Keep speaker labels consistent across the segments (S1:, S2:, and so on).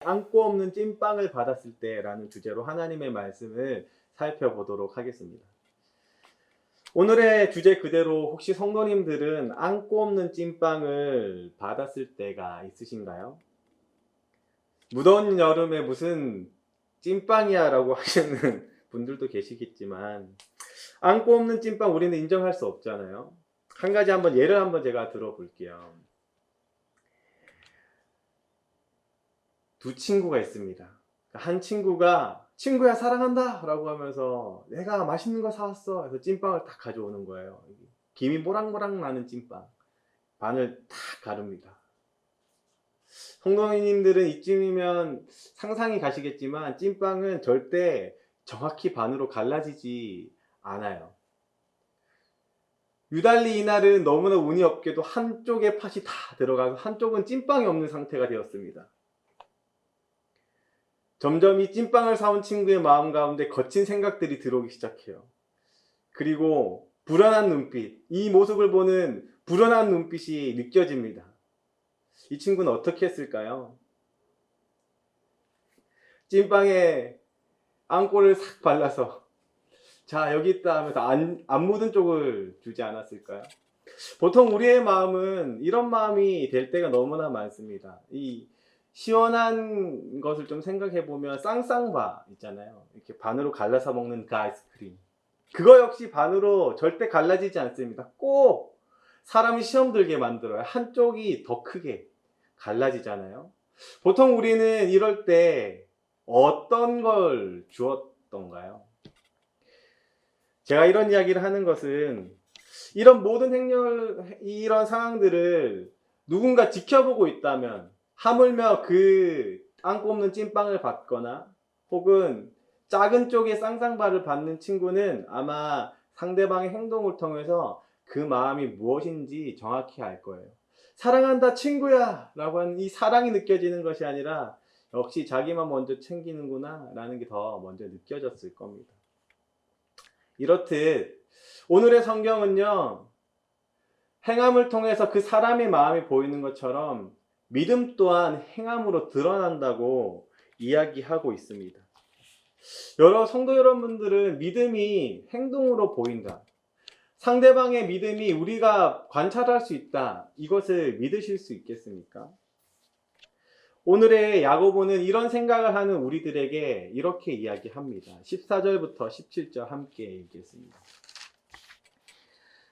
S1: 안고 없는 찐빵을 받았을 때라는 주제로 하나님의 말씀을 살펴보도록 하겠습니다. 오늘의 주제 그대로 혹시 성도님들은 안고 없는 찐빵을 받았을 때가 있으신가요? 무더운 여름에 무슨 찐빵이야 라고 하시는 분들도 계시겠지만 안고 없는 찐빵 우리는 인정할 수 없잖아요. 한 가지 예를 제가 들어볼게요. 두 친구가 있습니다. 한 친구가 친구야 사랑한다 라고 하면서 내가 맛있는 거 사왔어 해서 찐빵을 딱 가져오는 거예요. 김이 모락모락 나는 찐빵 반을 탁 가릅니다. 성도님들은 이쯤이면 상상이 가시겠지만 찐빵은 절대 정확히 반으로 갈라지지 않아요. 유달리 이날은 너무나 운이 없게도 한쪽에 팥이 다 들어가서 한쪽은 찐빵이 없는 상태가 되었습니다. 점점 이 찐빵을 사온 친구의 마음 가운데 거친 생각들이 들어오기 시작해요. 그리고 불안한 눈빛, 이 모습을 보는 불안한 눈빛이 느껴집니다. 이 친구는 어떻게 했을까요? 찐빵에 앙꼬를 싹 발라서 자 여기 있다 하면서 안 묻은 쪽을 주지 않았을까요? 보통 우리의 마음은 이런 마음이 될 때가 너무나 많습니다. 이 시원한 것을 좀 생각해 보면 쌍쌍바 있잖아요. 이렇게 반으로 갈라서 먹는 그 아이스크림. 그거 역시 반으로 절대 갈라지지 않습니다. 꼭 사람이 시험 들게 만들어요. 한쪽이 더 크게 갈라지잖아요. 보통 우리는 이럴 때 어떤 걸 주었던가요? 제가 이런 이야기를 하는 것은 이런 모든 이런 상황들을 누군가 지켜보고 있다면 하물며 그 안고 없는 찐빵을 받거나 혹은 작은 쪽에 쌍쌍발을 받는 친구는 아마 상대방의 행동을 통해서 그 마음이 무엇인지 정확히 알 거예요. 사랑한다 친구야 라고 하는 이 사랑이 느껴지는 것이 아니라 역시 자기만 먼저 챙기는구나 라는 게 더 먼저 느껴졌을 겁니다. 이렇듯 오늘의 성경은요, 행함을 통해서 그 사람의 마음이 보이는 것처럼 믿음 또한 행함으로 드러난다고 이야기하고 있습니다. 성도 여러분들은 믿음이 행동으로 보인다. 상대방의 믿음이 우리가 관찰할 수 있다. 이것을 믿으실 수 있겠습니까? 오늘의 야고보는 이런 생각을 하는 우리들에게 이렇게 이야기합니다. 14절부터 17절 함께 읽겠습니다.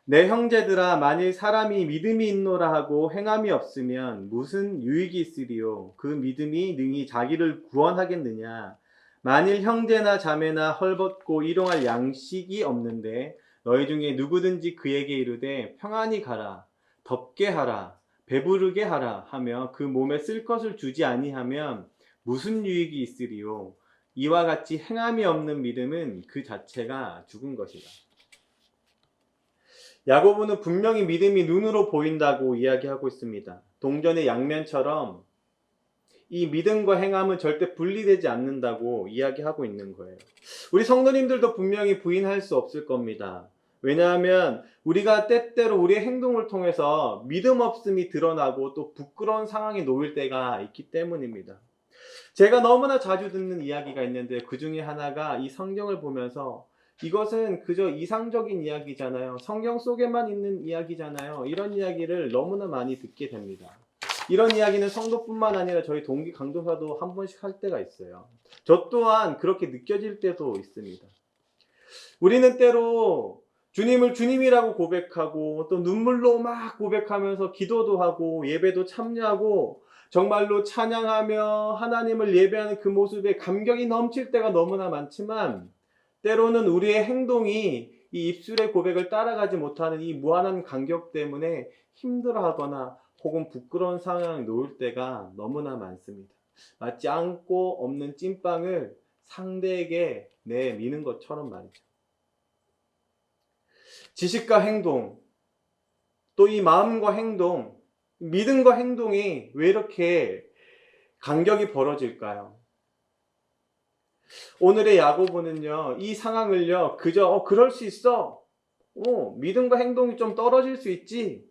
S1: 내 형제들아 만일 사람이 믿음이 있노라 하고 행함이 없으면 무슨 유익이 있으리요? 그 믿음이 능히 자기를 구원하겠느냐? 만일 형제나 자매나 헐벗고 일용할 양식이 없는데 너희 중에 누구든지 그에게 이르되 평안히 가라, 덥게 하라, 배부르게 하라 하며 그 몸에 쓸 것을 주지 아니하면 무슨 유익이 있으리요? 이와 같이 행함이 없는 믿음은 그 자체가 죽은 것이다. 야고보는 분명히 믿음이 눈으로 보인다고 이야기하고 있습니다. 동전의 양면처럼 이 믿음과 행함은 절대 분리되지 않는다고 이야기하고 있는 거예요. 우리 성도님들도 분명히 부인할 수 없을 겁니다. 왜냐하면 우리가 때때로 우리의 행동을 통해서 믿음 없음이 드러나고 또 부끄러운 상황에 놓일 때가 있기 때문입니다. 제가 너무나 자주 듣는 이야기가 있는데 그 중에 하나가 이 성경을 보면서 이것은 그저 이상적인 이야기잖아요. 성경 속에만 있는 이야기잖아요. 이런 이야기를 너무나 많이 듣게 됩니다. 이런 이야기는 성도뿐만 아니라 저희 동기 강도사도 한 번씩 할 때가 있어요. 저 또한 그렇게 느껴질 때도 있습니다. 우리는 때로 주님을 주님이라고 고백하고 또 눈물로 막 고백하면서 기도도 하고 예배도 참여하고 정말로 찬양하며 하나님을 예배하는 그 모습에 감격이 넘칠 때가 너무나 많지만 때로는 우리의 행동이 이 입술의 고백을 따라가지 못하는 이 무한한 간격 때문에 힘들어하거나 혹은 부끄러운 상황에 놓일 때가 너무나 많습니다. 마치 안고 없는 찐빵을 상대에게 내미는 것처럼 말이죠. 지식과 행동, 또 이 마음과 행동, 믿음과 행동이 왜 이렇게 간격이 벌어질까요? 오늘의 야고보는요, 이 상황을요, 그저 그럴 수 있어. 믿음과 행동이 좀 떨어질 수 있지.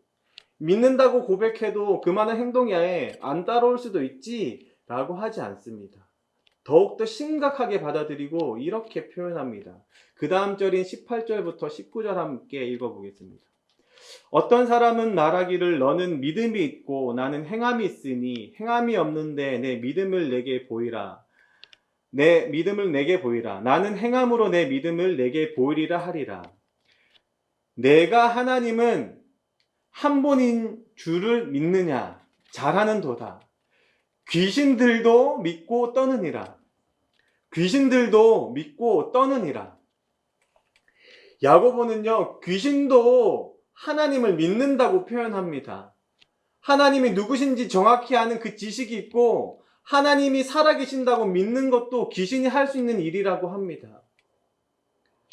S1: 믿는다고 고백해도 그만한 행동이 아예 안 따라올 수도 있지. 라고 하지 않습니다. 더욱더 심각하게 받아들이고 이렇게 표현합니다. 그 다음 절인 18절부터 19절 함께 읽어보겠습니다. 어떤 사람은 말하기를 너는 믿음이 있고 나는 행함이 있으니 행함이 없는데 내 믿음을 내게 보이라. 내 믿음을 내게 보이라. 나는 행함으로 내 믿음을 내게 보이리라 하리라. 내가 하나님은 한 분인 줄을 믿느냐? 잘하는 도다. 귀신들도 믿고 떠느니라. 귀신들도 믿고 떠느니라. 야고보는요, 귀신도 하나님을 믿는다고 표현합니다. 하나님이 누구신지 정확히 아는 그 지식이 있고 하나님이 살아계신다고 믿는 것도 귀신이 할 수 있는 일이라고 합니다.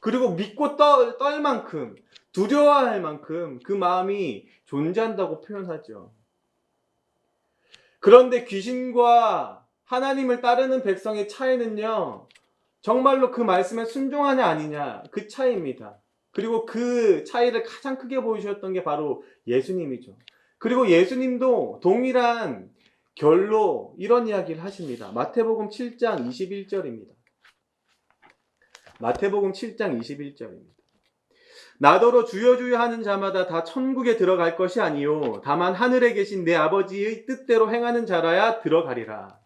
S1: 그리고 믿고 떨 만큼, 두려워할 만큼 그 마음이 존재한다고 표현하죠. 그런데 귀신과 하나님을 따르는 백성의 차이는요, 정말로 그 말씀에 순종하냐 아니냐, 그 차이입니다. 그리고 그 차이를 가장 크게 보여주셨던 게 바로 예수님이죠. 그리고 예수님도 동일한 결로 이런 이야기를 하십니다. 마태복음 7장 21절입니다. 마태복음 7장 21절입니다. 나더러 주여 주여 하는 자마다 다 천국에 들어갈 것이 아니요 다만 하늘에 계신 내 아버지의 뜻대로 행하는 자라야 들어가리라.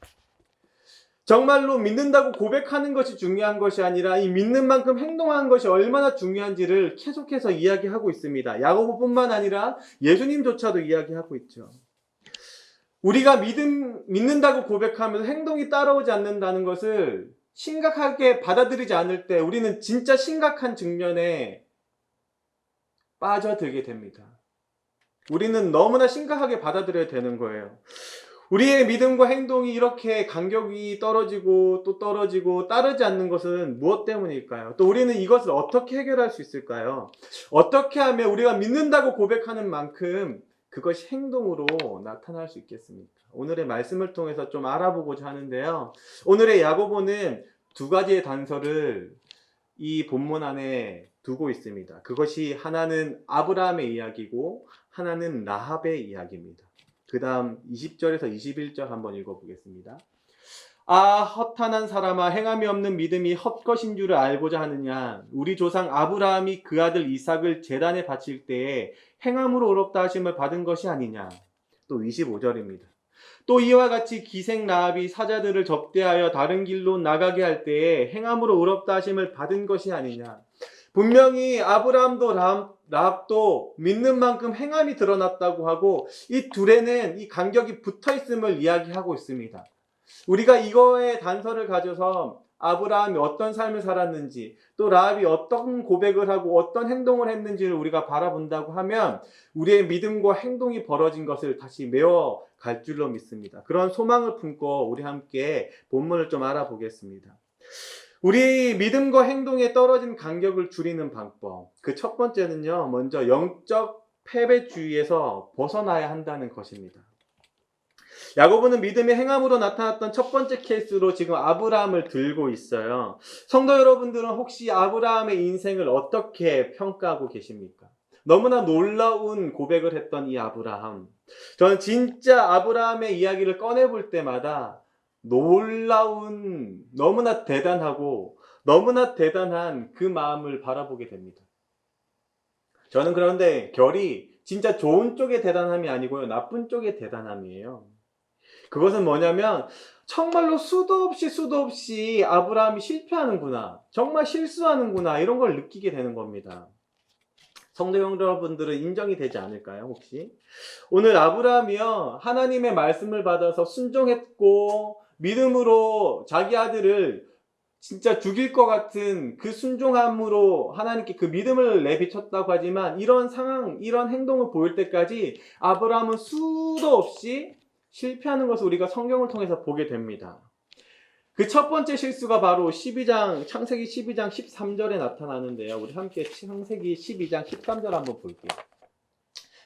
S1: 정말로 믿는다고 고백하는 것이 중요한 것이 아니라 이 믿는 만큼 행동하는 것이 얼마나 중요한지를 계속해서 이야기하고 있습니다. 야고보뿐만 아니라 예수님조차도 이야기하고 있죠. 우리가 믿는다고 고백하면서 행동이 따라오지 않는다는 것을 심각하게 받아들이지 않을 때 우리는 진짜 심각한 측면에 빠져들게 됩니다. 우리는 너무나 심각하게 받아들여야 되는 거예요. 우리의 믿음과 행동이 이렇게 간격이 떨어지고 또 떨어지고 따르지 않는 것은 무엇 때문일까요? 또 우리는 이것을 어떻게 해결할 수 있을까요? 어떻게 하면 우리가 믿는다고 고백하는 만큼 그것이 행동으로 나타날 수 있겠습니까? 오늘의 말씀을 통해서 좀 알아보고자 하는데요. 오늘의 야고보는 두 가지의 단서를 이 본문 안에 두고 있습니다. 그것이 하나는 아브라함의 이야기고 하나는 라합의 이야기입니다. 그 다음 20절에서 21절 한번 읽어보겠습니다. 아 허탄한 사람아 행함이 없는 믿음이 헛것인 줄을 알고자 하느냐. 우리 조상 아브라함이 그 아들 이삭을 제단에 바칠 때에 행함으로 의롭다 하심을 받은 것이 아니냐. 또 25절입니다. 또 이와 같이 기생 라합이 사자들을 접대하여 다른 길로 나가게 할 때에 행함으로 의롭다 하심을 받은 것이 아니냐. 분명히 아브라함도 라합도 믿는 만큼 행함이 드러났다고 하고 이 둘에는 이 간격이 붙어있음을 이야기하고 있습니다. 우리가 이거의 단서를 가져서 아브라함이 어떤 삶을 살았는지 또 라합이 어떤 고백을 하고 어떤 행동을 했는지를 우리가 바라본다고 하면 우리의 믿음과 행동이 벌어진 것을 다시 메워갈 줄로 믿습니다. 그런 소망을 품고 우리 함께 본문을 좀 알아보겠습니다. 우리 믿음과 행동에 떨어진 간격을 줄이는 방법. 그 첫 번째는요, 먼저 영적 패배주의에서 벗어나야 한다는 것입니다. 야고보는 믿음의 행함으로 나타났던 첫 번째 케이스로 지금 아브라함을 들고 있어요. 성도 여러분들은 혹시 아브라함의 인생을 어떻게 평가하고 계십니까? 너무나 놀라운 고백을 했던 이 아브라함. 저는 진짜 아브라함의 이야기를 꺼내볼 때마다 놀라운, 너무나 대단하고 너무나 대단한 그 마음을 바라보게 됩니다. 저는 그런데 결이 진짜 좋은 쪽의 대단함이 아니고요, 나쁜 쪽의 대단함이에요. 그것은 뭐냐면 정말로 수도 없이 아브라함이 실패하는구나, 정말 실수하는구나, 이런 걸 느끼게 되는 겁니다. 성도 여러분들은 인정이 되지 않을까요, 혹시? 오늘 아브라함이요, 하나님의 말씀을 받아서 순종했고 믿음으로 자기 아들을 진짜 죽일 것 같은 그 순종함으로 하나님께 그 믿음을 내비쳤다고 하지만 이런 상황, 이런 행동을 보일 때까지 아브라함은 수도 없이 실패하는 것을 우리가 성경을 통해서 보게 됩니다. 그 첫 번째 실수가 바로 창세기 12장 13절에 나타나는데요. 우리 함께 창세기 12장 13절 한번 볼게요.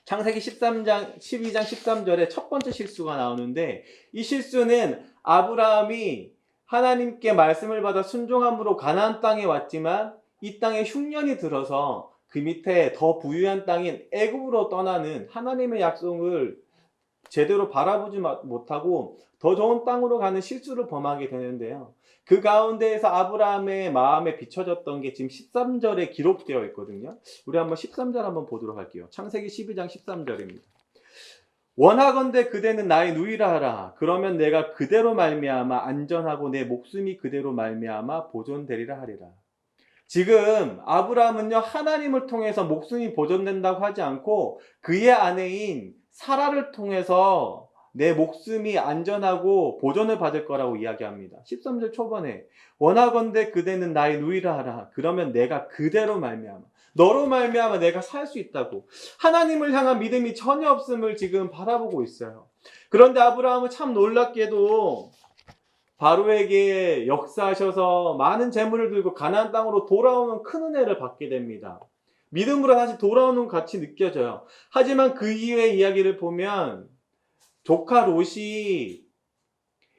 S1: 창세기 12장 13절에 첫 번째 실수가 나오는데 이 실수는 아브라함이 하나님께 말씀을 받아 순종함으로 가나안 땅에 왔지만 이 땅에 흉년이 들어서 그 밑에 더 부유한 땅인 애굽으로 떠나는 하나님의 약속을 제대로 바라보지 못하고 더 좋은 땅으로 가는 실수를 범하게 되는데요. 그 가운데에서 아브라함의 마음에 비춰졌던 게 지금 13절에 기록되어 있거든요. 우리 한번 13절 한번 보도록 할게요. 창세기 12장 13절입니다. 원하건대 그대는 나의 누이라 하라. 그러면 내가 그대로 말미암아 안전하고 내 목숨이 그대로 말미암아 보존되리라 하리라. 지금 아브라함은요, 하나님을 통해서 목숨이 보존된다고 하지 않고 그의 아내인 사라를 통해서 내 목숨이 안전하고 보존을 받을 거라고 이야기합니다. 13절 초반에 원하건대 그대는 나의 누이라 하라. 그러면 내가 그대로 말미암아, 너로 말미암아 내가 살 수 있다고, 하나님을 향한 믿음이 전혀 없음을 지금 바라보고 있어요. 그런데 아브라함은 참 놀랍게도 바로에게 역사하셔서 많은 재물을 들고 가나안 땅으로 돌아오는 큰 은혜를 받게 됩니다. 믿음으로 다시 돌아오는 같이 느껴져요. 하지만 그 이후의 이야기를 보면 조카 롯이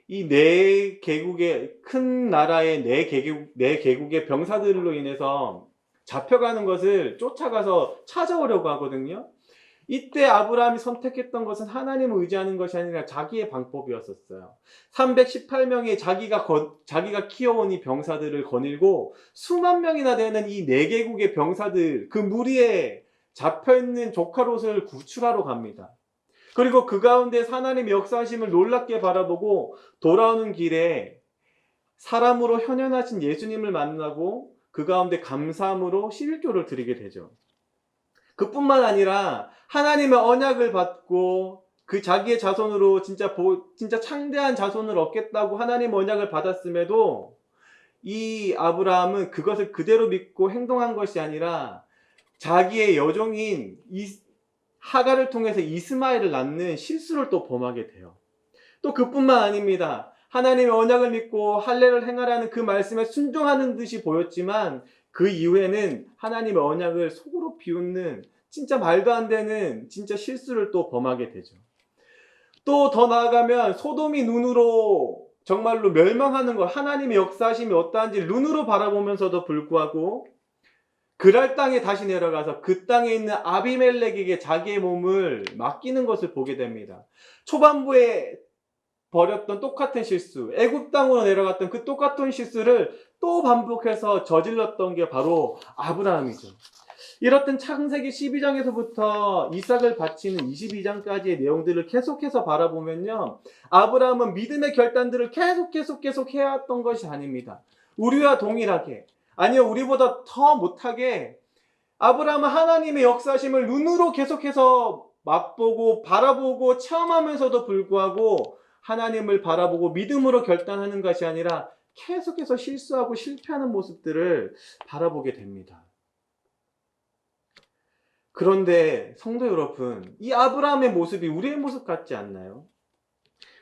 S1: 이 네 개국의 큰 나라의 네 개국의 병사들로 인해서 잡혀가는 것을 쫓아가서 찾아오려고 하거든요. 이때 아브라함이 선택했던 것은 하나님을 의지하는 것이 아니라 자기의 방법이었었어요. 318명의 자기가 키워온 이 병사들을 거닐고 수만 명이나 되는 이 네 개국의 병사들, 그 무리에 잡혀있는 조카 롯을 구출하러 갑니다. 그리고 그 가운데 하나님의 역사하심을 놀랍게 바라보고 돌아오는 길에 사람으로 현현하신 예수님을 만나고 그 가운데 감사함으로 11조를 드리게 되죠. 그뿐만 아니라 하나님의 언약을 받고 그 자기의 자손으로 진짜 창대한 자손을 얻겠다고 하나님의 언약을 받았음에도 이 아브라함은 그것을 그대로 믿고 행동한 것이 아니라 자기의 여종인 하갈을 통해서 이스마엘을 낳는 실수를 또 범하게 돼요. 또 그뿐만 아닙니다. 하나님의 언약을 믿고 할례를 행하라는 그 말씀에 순종하는 듯이 보였지만 그 이후에는 하나님의 언약을 속으로 비웃는 진짜 말도 안 되는 진짜 실수를 또 범하게 되죠. 또 더 나아가면 소돔이 눈으로 정말로 멸망하는 것, 하나님의 역사하심이 어떠한지 눈으로 바라보면서도 불구하고 그랄 땅에 다시 내려가서 그 땅에 있는 아비멜렉에게 자기의 몸을 맡기는 것을 보게 됩니다. 초반부에 벌였던 똑같은 실수, 애굽 땅으로 내려갔던 그 똑같은 실수를 또 반복해서 저질렀던 게 바로 아브라함이죠. 이렇듯 창세기 12장에서부터 이삭을 바치는 22장까지의 내용들을 계속해서 바라보면요, 아브라함은 믿음의 결단들을 계속 해왔던 것이 아닙니다. 우리와 동일하게, 아니요 우리보다 더 못하게 아브라함은 하나님의 역사심을 눈으로 계속해서 맛보고 바라보고 체험하면서도 불구하고 하나님을 바라보고 믿음으로 결단하는 것이 아니라 계속해서 실수하고 실패하는 모습들을 바라보게 됩니다. 그런데 성도 여러분, 이 아브라함의 모습이 우리의 모습 같지 않나요?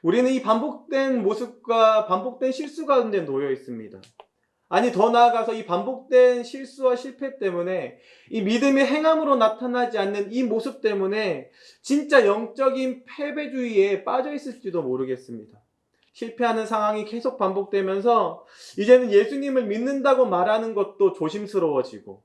S1: 우리는 이 반복된 모습과 반복된 실수 가운데 놓여 있습니다. 아니 더 나아가서 이 반복된 실수와 실패 때문에 이 믿음의 행함으로 나타나지 않는 이 모습 때문에 진짜 영적인 패배주의에 빠져 있을지도 모르겠습니다. 실패하는 상황이 계속 반복되면서 이제는 예수님을 믿는다고 말하는 것도 조심스러워지고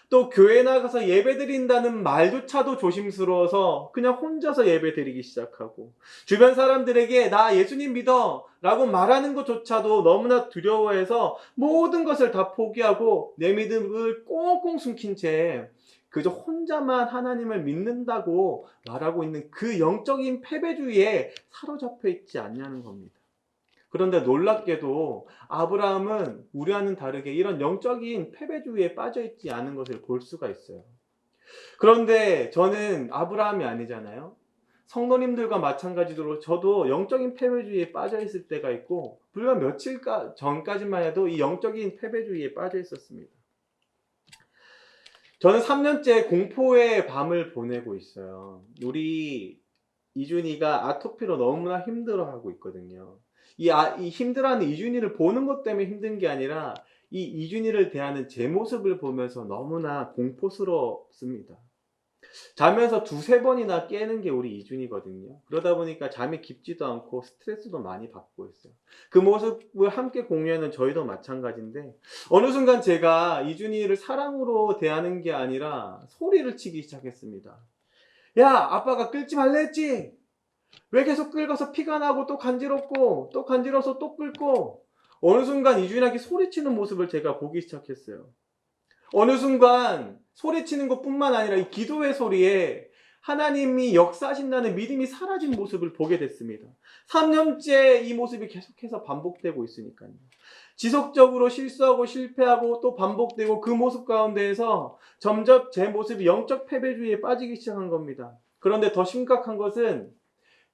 S1: 또 교회 나가서 예배 드린다는 말조차도 조심스러워서 그냥 혼자서 예배 드리기 시작하고 주변 사람들에게 나 예수님 믿어 라고 말하는 것조차도 너무나 두려워해서 모든 것을 다 포기하고 내 믿음을 꽁꽁 숨긴 채 그저 혼자만 하나님을 믿는다고 말하고 있는 그 영적인 패배주의에 사로잡혀 있지 않냐는 겁니다. 그런데 놀랍게도 아브라함은 우리와는 다르게 이런 영적인 패배주의에 빠져있지 않은 것을 볼 수가 있어요. 그런데 저는 아브라함이 아니잖아요. 성도님들과 마찬가지로 저도 영적인 패배주의에 빠져있을 때가 있고 불과 며칠 전까지만 해도 이 영적인 패배주의에 빠져있었습니다. 저는 3년째 공포의 밤을 보내고 있어요. 우리 이준이가 아토피로 너무나 힘들어하고 있거든요. 이 힘들어하는 이준이를 보는 것 때문에 힘든 게 아니라 이 이준이를 대하는 제 모습을 보면서 너무나 공포스럽습니다. 자면서 2-3번이나 깨는 게 우리 이준이거든요. 그러다 보니까 잠이 깊지도 않고 스트레스도 많이 받고 있어요. 그 모습을 함께 공유하는 저희도 마찬가지인데 어느 순간 제가 이준이를 사랑으로 대하는 게 아니라 소리를 치기 시작했습니다. 야, 아빠가 끌지 말라 했지? 왜 계속 긁어서 피가 나고 또 간지럽고 또 간지러서 또 긁고 어느 순간 이준혁이 소리치는 모습을 제가 보기 시작했어요. 어느 순간 소리치는 것뿐만 아니라 이 기도의 소리에 하나님이 역사하신다는 믿음이 사라진 모습을 보게 됐습니다. 3년째 이 모습이 계속해서 반복되고 있으니까요. 지속적으로 실수하고 실패하고 또 반복되고 그 모습 가운데에서 점점 제 모습이 영적 패배주의에 빠지기 시작한 겁니다. 그런데 더 심각한 것은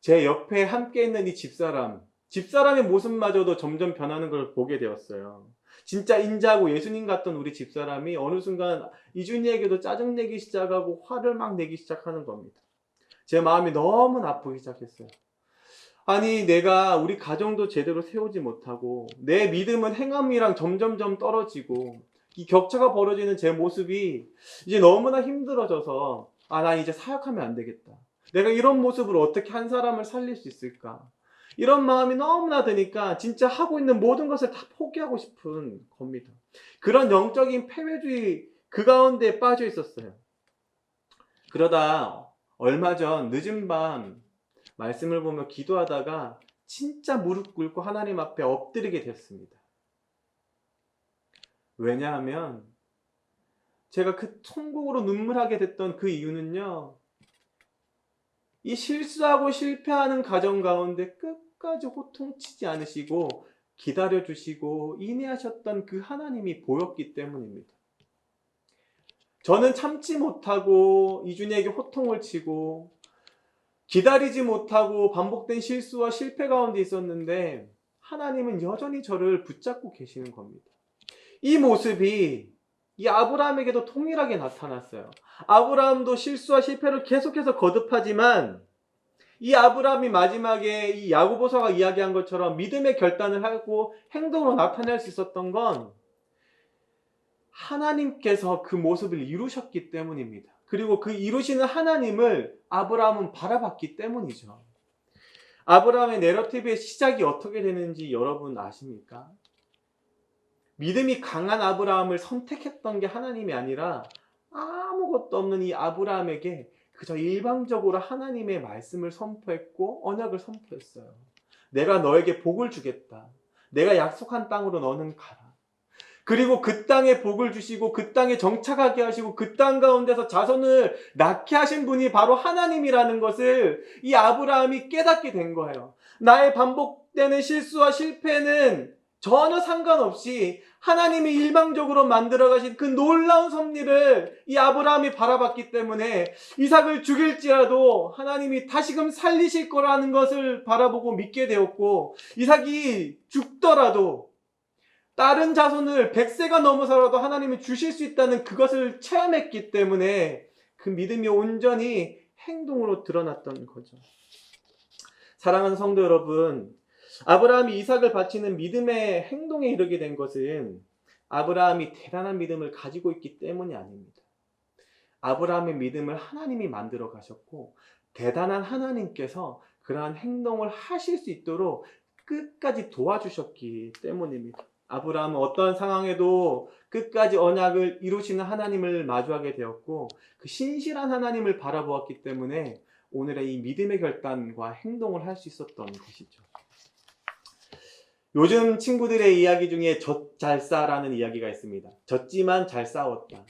S1: 제 옆에 함께 있는 이 집사람의 모습마저도 점점 변하는 걸 보게 되었어요. 진짜 인자하고 예수님 같던 우리 집사람이 어느 순간 이준희에게도 짜증내기 시작하고 화를 막 내기 시작하는 겁니다. 제 마음이 너무 나쁘기 시작했어요. 아니, 내가 우리 가정도 제대로 세우지 못하고 내 믿음은 행함이랑 점점점 떨어지고 이 격차가 벌어지는 제 모습이 이제 너무나 힘들어져서 난 이제 사역하면 안 되겠다. 내가 이런 모습으로 어떻게 한 사람을 살릴 수 있을까? 이런 마음이 너무나 드니까 진짜 하고 있는 모든 것을 다 포기하고 싶은 겁니다. 그런 영적인 패배주의 그 가운데 빠져 있었어요. 그러다 얼마 전 늦은 밤 말씀을 보며 기도하다가 진짜 무릎 꿇고 하나님 앞에 엎드리게 됐습니다. 왜냐하면 제가 그 천국으로 눈물하게 됐던 그 이유는요, 이 실수하고 실패하는 가정 가운데 끝까지 호통치지 않으시고 기다려주시고 인내하셨던 그 하나님이 보였기 때문입니다. 저는 참지 못하고 이준희에게 호통을 치고 기다리지 못하고 반복된 실수와 실패 가운데 있었는데 하나님은 여전히 저를 붙잡고 계시는 겁니다. 이 모습이 이 아브라함에게도 동일하게 나타났어요. 아브라함도 실수와 실패를 계속해서 거듭하지만 이 아브라함이 마지막에 이 야고보서가 이야기한 것처럼 믿음의 결단을 하고 행동으로 나타낼 수 있었던 건 하나님께서 그 모습을 이루셨기 때문입니다. 그리고 그 이루시는 하나님을 아브라함은 바라봤기 때문이죠. 아브라함의 내러티브의 시작이 어떻게 되는지 여러분 아십니까? 믿음이 강한 아브라함을 선택했던 게 하나님이 아니라 아무것도 없는 이 아브라함에게 그저 일방적으로 하나님의 말씀을 선포했고 언약을 선포했어요. 내가 너에게 복을 주겠다. 내가 약속한 땅으로 너는 가라. 그리고 그 땅에 복을 주시고 그 땅에 정착하게 하시고 그 땅 가운데서 자손을 낳게 하신 분이 바로 하나님이라는 것을 이 아브라함이 깨닫게 된 거예요. 나의 반복되는 실수와 실패는 전혀 상관없이 하나님이 일방적으로 만들어 가신 그 놀라운 섭리를 이 아브라함이 바라봤기 때문에 이삭을 죽일지라도 하나님이 다시금 살리실 거라는 것을 바라보고 믿게 되었고, 이삭이 죽더라도 다른 자손을 100세가 넘어서라도 하나님이 주실 수 있다는 그것을 체험했기 때문에 그 믿음이 온전히 행동으로 드러났던 거죠. 사랑하는 성도 여러분, 아브라함이 이삭을 바치는 믿음의 행동에 이르게 된 것은 아브라함이 대단한 믿음을 가지고 있기 때문이 아닙니다. 아브라함의 믿음을 하나님이 만들어 가셨고 대단한 하나님께서 그러한 행동을 하실 수 있도록 끝까지 도와주셨기 때문입니다. 아브라함은 어떠한 상황에도 끝까지 언약을 이루시는 하나님을 마주하게 되었고 그 신실한 하나님을 바라보았기 때문에 오늘의 이 믿음의 결단과 행동을 할 수 있었던 것이죠. 요즘 친구들의 이야기 중에 젖 잘 싸라는 이야기가 있습니다. 졌지만 잘 싸웠다.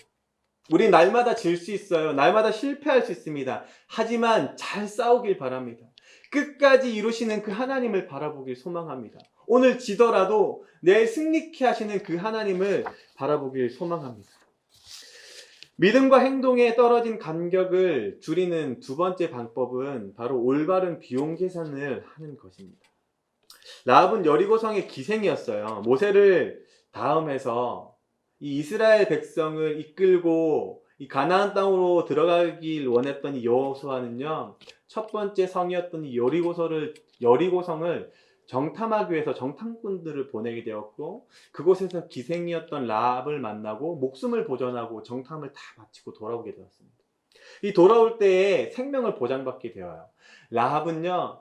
S1: 우리 날마다 질 수 있어요. 날마다 실패할 수 있습니다. 하지만 잘 싸우길 바랍니다. 끝까지 이루시는 그 하나님을 바라보길 소망합니다. 오늘 지더라도 내일 승리케 하시는 그 하나님을 바라보길 소망합니다. 믿음과 행동에 떨어진 간격을 줄이는 두 번째 방법은 바로 올바른 비용 계산을 하는 것입니다. 라합은 여리고성의 기생이었어요. 모세를 다음해서 이 이스라엘 백성을 이끌고 이 가나안 땅으로 들어가길 원했던 이 여호수아는요, 첫 번째 성이었던 이 여리고성을 정탐하기 위해서 정탐꾼들을 보내게 되었고 그곳에서 기생이었던 라합을 만나고 목숨을 보전하고 정탐을 다 마치고 돌아오게 되었습니다. 이 돌아올 때에 생명을 보장받게 되어요. 라합은요,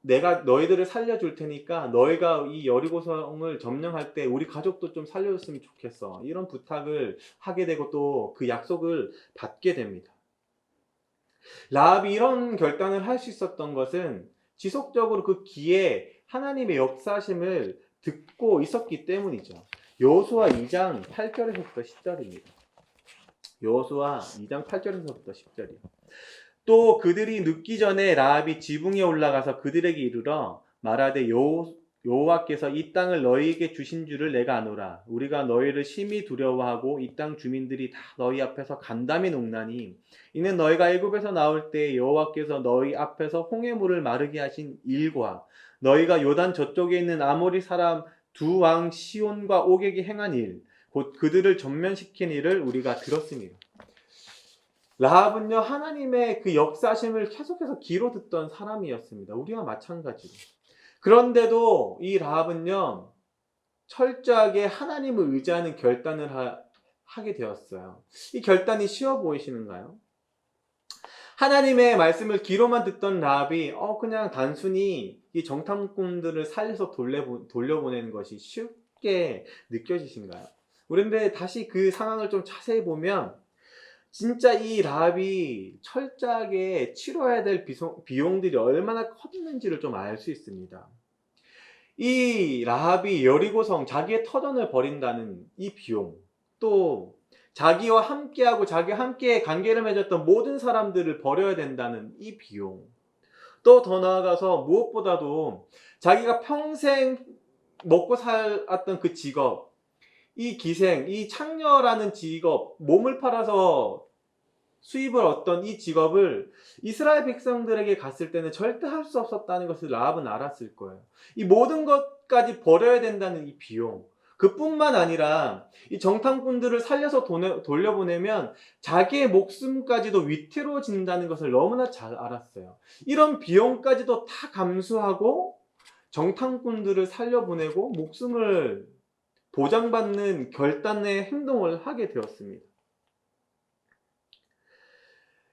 S1: 내가 너희들을 살려줄 테니까 너희가 이 여리고성을 점령할 때 우리 가족도 좀 살려줬으면 좋겠어. 이런 부탁을 하게 되고 또 그 약속을 받게 됩니다. 라합이 이런 결단을 할 수 있었던 것은 지속적으로 그 귀에 하나님의 역사심을 듣고 있었기 때문이죠. 여호수아 2장 8절에서부터 10절입니다. 여호수아 2장 8절에서부터 10절이요. 또 그들이 눕기 전에 라합이 지붕에 올라가서 그들에게 이르러 말하되 여호와께서 이 땅을 너희에게 주신 줄을 내가 아노라. 우리가 너희를 심히 두려워하고 이 땅 주민들이 다 너희 앞에서 간담이 녹나니 이는 너희가 애굽에서 나올 때 여호와께서 너희 앞에서 홍해물을 마르게 하신 일과 너희가 요단 저쪽에 있는 아모리 사람 두 왕 시온과 옥에게 행한 일 곧 그들을 전면시킨 일을 우리가 들었습니다. 라합은요, 하나님의 그 역사심을 계속해서 귀로 듣던 사람이었습니다. 우리와 마찬가지로. 그런데도 이 라합은요, 철저하게 하나님을 의지하는 결단을 하게 되었어요. 이 결단이 쉬워 보이시는가요? 하나님의 말씀을 귀로만 듣던 라합이 그냥 단순히 이 정탐꾼들을 살려서 돌려보내는 것이 쉽게 느껴지신가요? 그런데 다시 그 상황을 좀 자세히 보면 진짜 이 라합이 철저하게 치러야 될 비용들이 얼마나 컸는지를 좀 알 수 있습니다. 이 라합이 여리고성 자기의 터전을 버린다는 이 비용, 또 자기와 함께하고 자기와 함께 관계를 맺었던 모든 사람들을 버려야 된다는 이 비용, 또 더 나아가서 무엇보다도 자기가 평생 먹고 살았던 그 직업, 이 기생, 이 창녀라는 직업, 몸을 팔아서 수입을 얻던 이 직업을 이스라엘 백성들에게 갔을 때는 절대 할 수 없었다는 것을 라합은 알았을 거예요. 이 모든 것까지 버려야 된다는 이 비용, 그뿐만 아니라 이 정탐꾼들을 살려서 돌려보내면 자기의 목숨까지도 위태로워진다는 것을 너무나 잘 알았어요. 이런 비용까지도 다 감수하고 정탐꾼들을 살려보내고 목숨을 보장받는 결단의 행동을 하게 되었습니다.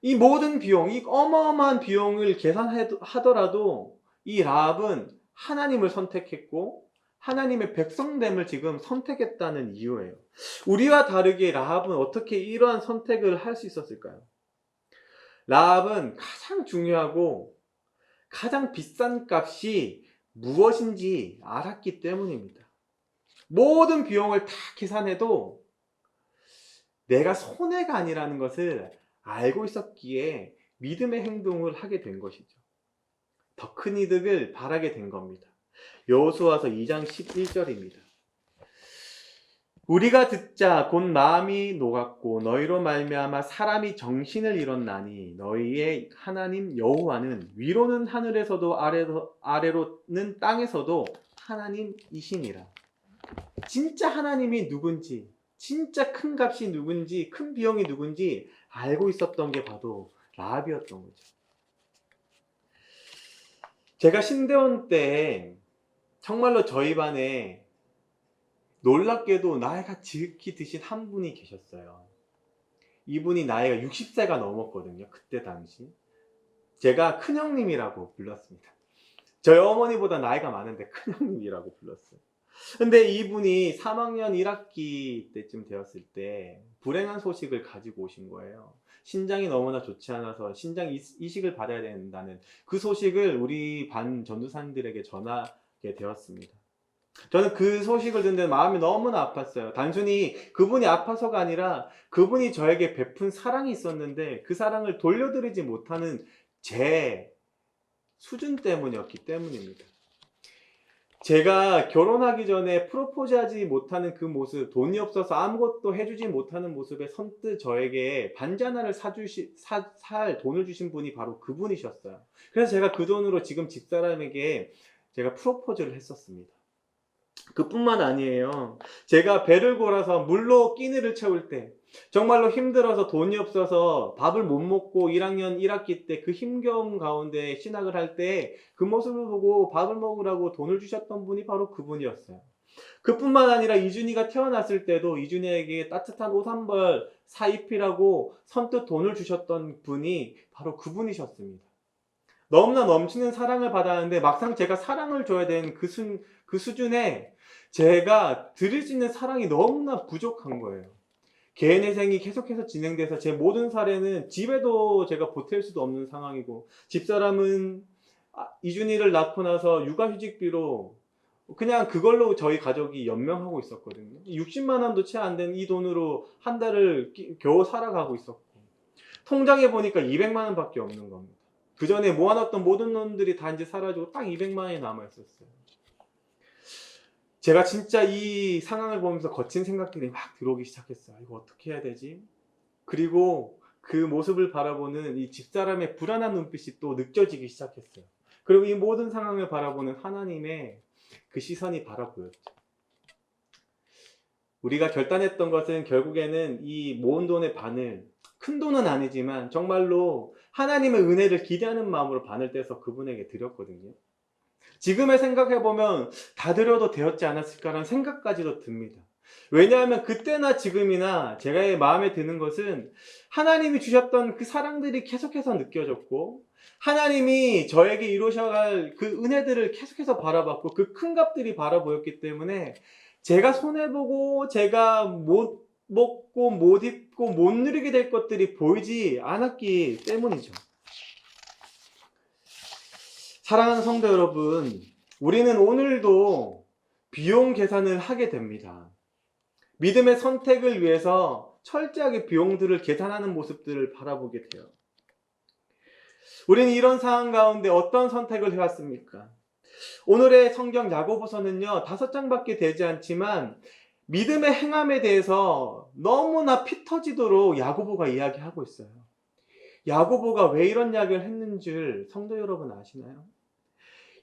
S1: 이 모든 비용, 이 어마어마한 비용을 계산하더라도 이 라합은 하나님을 선택했고 하나님의 백성됨을 지금 선택했다는 이유예요. 우리와 다르게 라합은 어떻게 이러한 선택을 할 수 있었을까요? 라합은 가장 중요하고 가장 비싼 값이 무엇인지 알았기 때문입니다. 모든 비용을 다 계산해도 내가 손해가 아니라는 것을 알고 있었기에 믿음의 행동을 하게 된 것이죠. 더 큰 이득을 바라게 된 겁니다. 여호수아서 2장 11절입니다. 우리가 듣자 곧 마음이 녹았고 너희로 말미암아 사람이 정신을 잃었나니 너희의 하나님 여호와는 위로는 하늘에서도 아래로는 땅에서도 하나님이시니라. 진짜 하나님이 누군지, 진짜 큰 값이 누군지, 큰 비용이 누군지 알고 있었던 게 바로 라합이었던 거죠. 제가 신대원 때 정말로 저희 반에 놀랍게도 나이가 지극히 드신 한 분이 계셨어요. 이분이 나이가 60세가 넘었거든요. 그때 당시. 제가 큰형님이라고 불렀습니다. 저희 어머니보다 나이가 많은데 큰형님이라고 불렀어요. 근데 이분이 3학년 1학기 때쯤 되었을 때 불행한 소식을 가지고 오신 거예요. 신장이 너무나 좋지 않아서 신장 이식을 받아야 된다는 그 소식을 우리 반 전도사님들에게 전하게 되었습니다. 저는 그 소식을 듣는데 마음이 너무나 아팠어요. 단순히 그분이 아파서가 아니라 그분이 저에게 베푼 사랑이 있었는데 그 사랑을 돌려드리지 못하는 제 수준 때문이었기 때문입니다. 제가 결혼하기 전에 프로포즈하지 못하는 그 모습, 돈이 없어서 아무것도 해주지 못하는 모습에 선뜻 저에게 반지 하나를 살 돈을 주신 분이 바로 그분이셨어요. 그래서 제가 그 돈으로 지금 집사람에게 제가 프로포즈를 했었습니다. 그뿐만 아니에요. 제가 배를 골아서 물로 끼니를 채울 때 정말로 힘들어서 돈이 없어서 밥을 못 먹고 1학년 1학기 때 그 힘겨운 가운데 신학을 할 때 그 모습을 보고 밥을 먹으라고 돈을 주셨던 분이 바로 그분이었어요. 그뿐만 아니라 이준이가 태어났을 때도 이준이에게 따뜻한 옷 한 벌 사입히라고 선뜻 돈을 주셨던 분이 바로 그분이셨습니다. 너무나 넘치는 사랑을 받았는데 막상 제가 사랑을 줘야 되는 그 수준에 제가 드릴 수 있는 사랑이 너무나 부족한 거예요. 개인회생이 계속해서 진행돼서 제 모든 사례는 집에도 제가 보탤 수도 없는 상황이고 집사람은 이준이를 낳고 나서 육아휴직비로 그냥 그걸로 저희 가족이 연명하고 있었거든요. 60만 원도 채 안 되는 이 돈으로 한 달을 겨우 살아가고 있었고, 통장에 보니까 200만 원밖에 없는 겁니다. 그 전에 모아놨던 모든 돈들이 다 이제 사라지고 딱 200만 원이 남아 있었어요. 제가 진짜 이 상황을 보면서 거친 생각들이 막 들어오기 시작했어요. 이거 어떻게 해야 되지? 그리고 그 모습을 바라보는 이 집사람의 불안한 눈빛이 또 느껴지기 시작했어요. 그리고 이 모든 상황을 바라보는 하나님의 그 시선이 바라 보였죠. 우리가 결단했던 것은 결국에는 이 모은 돈의 반을, 큰 돈은 아니지만 정말로 하나님의 은혜를 기대하는 마음으로 반을 떼서 그분에게 드렸거든요. 지금에 생각해보면 다 드려도 되었지 않았을까라는 생각까지도 듭니다. 왜냐하면 그때나 지금이나 제가 마음에 드는 것은 하나님이 주셨던 그 사랑들이 계속해서 느껴졌고, 하나님이 저에게 이루셔갈 그 은혜들을 계속해서 바라봤고, 그 큰 값들이 바라보였기 때문에 제가 손해보고 제가 못 먹고 못 입고 못 누리게 될 것들이 보이지 않았기 때문이죠. 사랑하는 성도 여러분, 우리는 오늘도 비용 계산을 하게 됩니다. 믿음의 선택을 위해서 철저하게 비용들을 계산하는 모습들을 바라보게 돼요. 우리는 이런 상황 가운데 어떤 선택을 해왔습니까? 오늘의 성경 야고보서는요, 5장밖에 되지 않지만 믿음의 행함에 대해서 너무나 피 터지도록 야고보가 이야기하고 있어요. 야고보가 왜 이런 이야기를 했는지 성도 여러분 아시나요?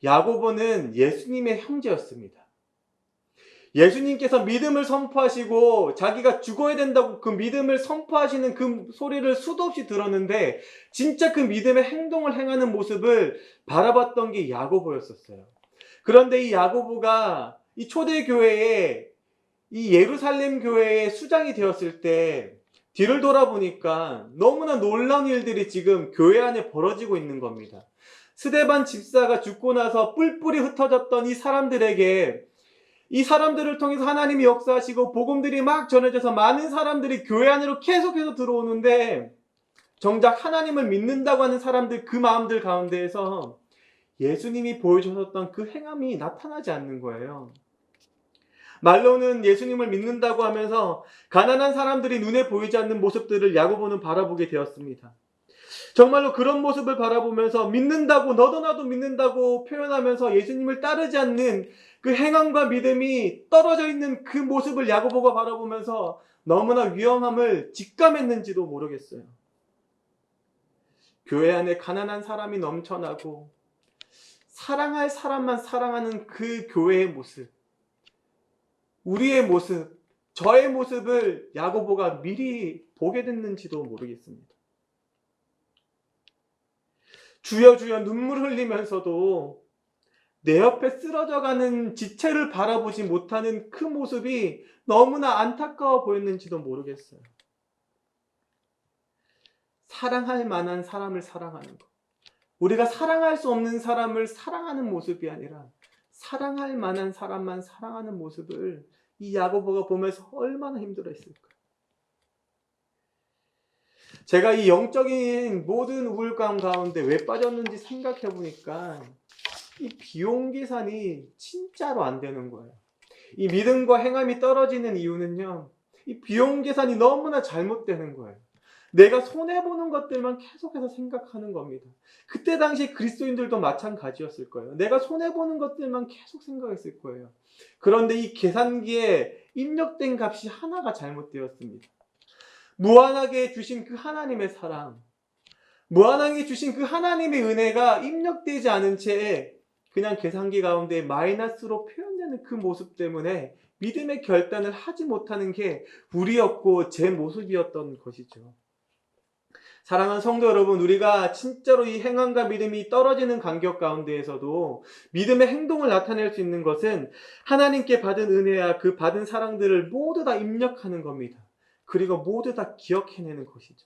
S1: 야고보는 예수님의 형제였습니다. 예수님께서 믿음을 선포하시고 자기가 죽어야 된다고 그 믿음을 선포하시는 그 소리를 수도 없이 들었는데 진짜 그 믿음의 행동을 행하는 모습을 바라봤던 게 야고보였었어요. 그런데 이 야고보가 이 초대교회에, 이 예루살렘 교회의 수장이 되었을 때 뒤를 돌아보니까 너무나 놀라운 일들이 지금 교회 안에 벌어지고 있는 겁니다. 스데반 집사가 죽고 나서 뿔뿔이 흩어졌던 이 사람들에게, 이 사람들을 통해서 하나님이 역사하시고 복음들이 막 전해져서 많은 사람들이 교회 안으로 계속해서 들어오는데, 정작 하나님을 믿는다고 하는 사람들 그 마음들 가운데에서 예수님이 보여주셨던 그 행함이 나타나지 않는 거예요. 말로는 예수님을 믿는다고 하면서 가난한 사람들이 눈에 보이지 않는 모습들을 야고보는 바라보게 되었습니다. 정말로 그런 모습을 바라보면서 믿는다고, 너도 나도 믿는다고 표현하면서 예수님을 따르지 않는 그 행함과 믿음이 떨어져 있는 그 모습을 야고보가 바라보면서 너무나 위험함을 직감했는지도 모르겠어요. 교회 안에 가난한 사람이 넘쳐나고 사랑할 사람만 사랑하는 그 교회의 모습, 우리의 모습, 저의 모습을 야고보가 미리 보게 됐는지도 모르겠습니다. 주여 주여 눈물 흘리면서도 내 옆에 쓰러져가는 지체를 바라보지 못하는 그 모습이 너무나 안타까워 보였는지도 모르겠어요. 사랑할 만한 사람을 사랑하는 것, 우리가 사랑할 수 없는 사람을 사랑하는 모습이 아니라 사랑할 만한 사람만 사랑하는 모습을 이 야고보가 보면서 얼마나 힘들어했을까. 제가 이 영적인 모든 우울감 가운데 왜 빠졌는지 생각해 보니까 이 비용 계산이 진짜로 안 되는 거예요. 이 믿음과 행함이 떨어지는 이유는요, 이 비용 계산이 너무나 잘못되는 거예요. 내가 손해보는 것들만 계속해서 생각하는 겁니다. 그때 당시 그리스도인들도 마찬가지였을 거예요. 내가 손해보는 것들만 계속 생각했을 거예요. 그런데 이 계산기에 입력된 값이 하나가 잘못되었습니다. 무한하게 주신 그 하나님의 사랑, 무한하게 주신 그 하나님의 은혜가 입력되지 않은 채 그냥 계산기 가운데 마이너스로 표현되는 그 모습 때문에 믿음의 결단을 하지 못하는 게 우리였고 제 모습이었던 것이죠. 사랑하는 성도 여러분, 우리가 진짜로 이 행함과 믿음이 떨어지는 간격 가운데에서도 믿음의 행동을 나타낼 수 있는 것은 하나님께 받은 은혜와 그 받은 사랑들을 모두 다 입력하는 겁니다. 그리고 모두 다 기억해내는 것이죠.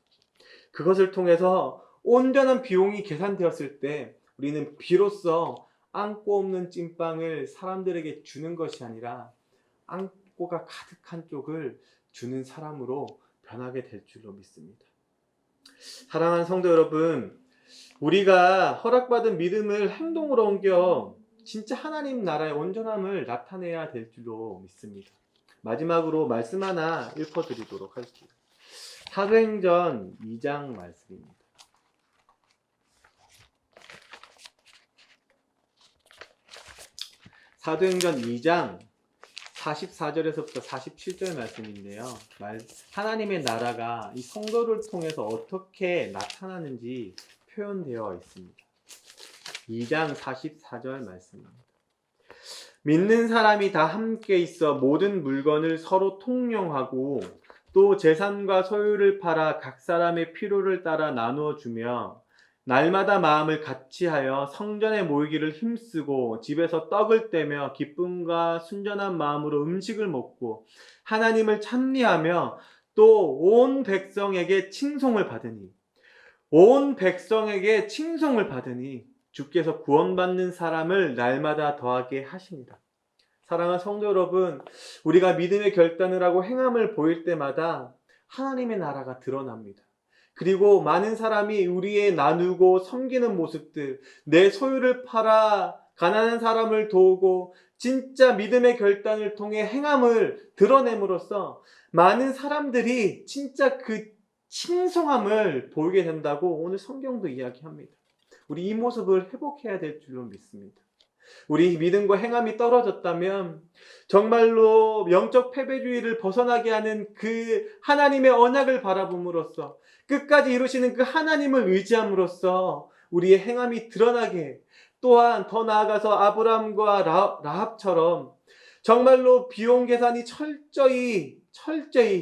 S1: 그것을 통해서 온전한 비용이 계산되었을 때 우리는 비로소 안고 없는 찐빵을 사람들에게 주는 것이 아니라 안고가 가득한 쪽을 주는 사람으로 변하게 될 줄로 믿습니다. 사랑하는 성도 여러분, 우리가 허락받은 믿음을 행동으로 옮겨 진짜 하나님 나라의 온전함을 나타내야 될 줄로 믿습니다. 마지막으로 말씀 하나 읊어드리도록 할게요. 사도행전 2장 말씀입니다. 사도행전 2장 44절에서부터 47절 말씀인데요. 하나님의 나라가 이 성도를 통해서 어떻게 나타나는지 표현되어 있습니다. 2장 44절 말씀입니다. 믿는 사람이 다 함께 있어 모든 물건을 서로 통용하고 또 재산과 소유를 팔아 각 사람의 필요를 따라 나누어 주며 날마다 마음을 같이하여 성전에 모이기를 힘쓰고 집에서 떡을 떼며 기쁨과 순전한 마음으로 음식을 먹고 하나님을 찬미하며 또 온 백성에게 칭송을 받으니 주께서 구원받는 사람을 날마다 더하게 하십니다. 사랑하는 성도 여러분, 우리가 믿음의 결단을 하고 행함을 보일 때마다 하나님의 나라가 드러납니다. 그리고 많은 사람이 우리의 나누고 섬기는 모습들, 내 소유를 팔아 가난한 사람을 도우고 진짜 믿음의 결단을 통해 행함을 드러냄으로써 많은 사람들이 진짜 그 칭송함을 보이게 된다고 오늘 성경도 이야기합니다. 우리 이 모습을 회복해야 될 줄로 믿습니다. 우리 믿음과 행함이 떨어졌다면 정말로 영적 패배주의를 벗어나게 하는 그 하나님의 언약을 바라봄으로써 끝까지 이루시는 그 하나님을 의지함으로써 우리의 행함이 드러나게, 또한 더 나아가서 아브라함과 라합처럼 정말로 비용 계산이 철저히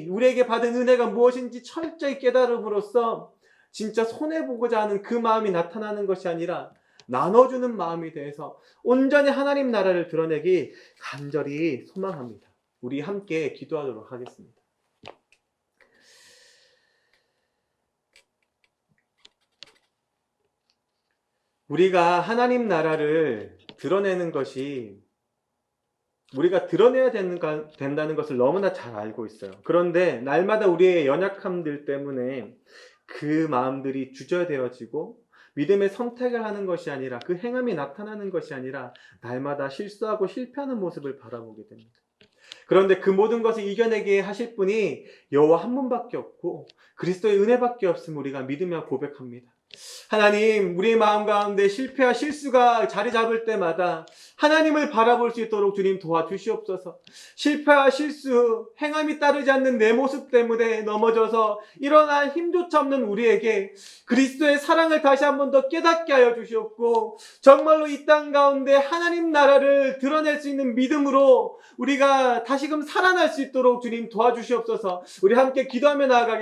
S1: 우리에게 받은 은혜가 무엇인지 철저히 깨달음으로써 진짜 손해보고자 하는 그 마음이 나타나는 것이 아니라 나눠주는 마음이 돼서 온전히 하나님 나라를 드러내기 간절히 소망합니다. 우리 함께 기도하도록 하겠습니다. 우리가 하나님 나라를 드러내는 것이 우리가 드러내야 된다는 것을 너무나 잘 알고 있어요. 그런데 날마다 우리의 연약함들 때문에 그 마음들이 주저되어지고 믿음의 선택을 하는 것이 아니라 그 행함이 나타나는 것이 아니라 날마다 실수하고 실패하는 모습을 바라보게 됩니다. 그런데 그 모든 것을 이겨내게 하실 분이 여호와 한 분밖에 없고 그리스도의 은혜밖에 없음을 우리가 믿으며 고백합니다. 하나님, 우리의 마음 가운데 실패와 실수가 자리 잡을 때마다 하나님을 바라볼 수 있도록 주님 도와주시옵소서. 실패와 실수, 행함이 따르지 않는 내 모습 때문에 넘어져서 일어날 힘조차 없는 우리에게 그리스도의 사랑을 다시 한 번 더 깨닫게 하여 주시옵고, 정말로 이 땅 가운데 하나님 나라를 드러낼 수 있는 믿음으로 우리가 다시금 살아날 수 있도록 주님 도와주시옵소서. 우리 함께 기도하며 나아가겠습니다.